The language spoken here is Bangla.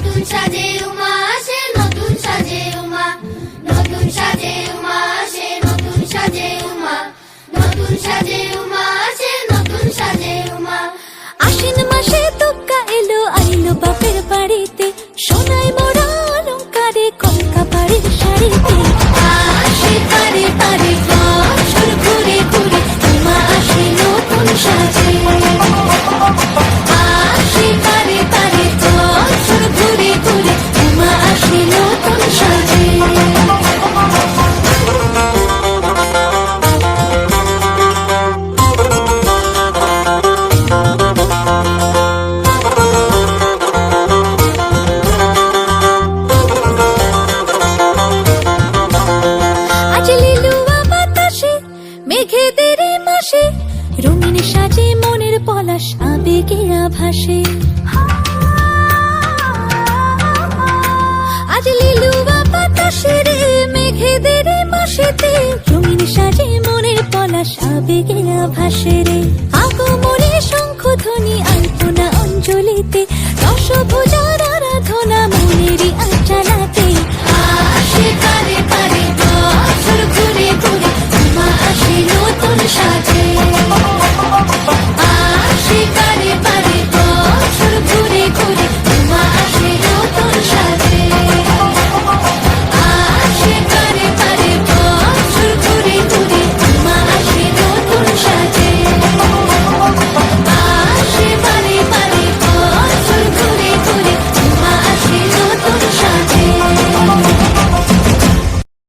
নতুন সাজে উমা আসে, নতুন সাজে উমা, নতুন সাজে উমা আসে, নতুন সাজে উমা, নতুন সাজে উমা আসে, নতুন সাজে উমা। আশ্বিন মাসে দুর্গা এলো আইলো বাপের বাড়িতে, সোনায় মোড়া অলংকারে কলকা বাড়ির শাড়িতে। আসে পারে পারে বছর ঘুরে ঘুরে উমা আসে নতুন সাজে। আসে পারে পারে বছর ঘুরে ঘুরে উমা আসে নতুন সাজে। আজ লিলুয়া বাতাসে মেঘেদের মাসে, রঙিন সাজে মনের পলাশ আবেগে আভাসে। আজ লিলুয়া বাতাসে রে মেঘেদের মাসেতে, রঙিন সাজে মনের পলাশ আবেগে আভাসে রে। আগমনে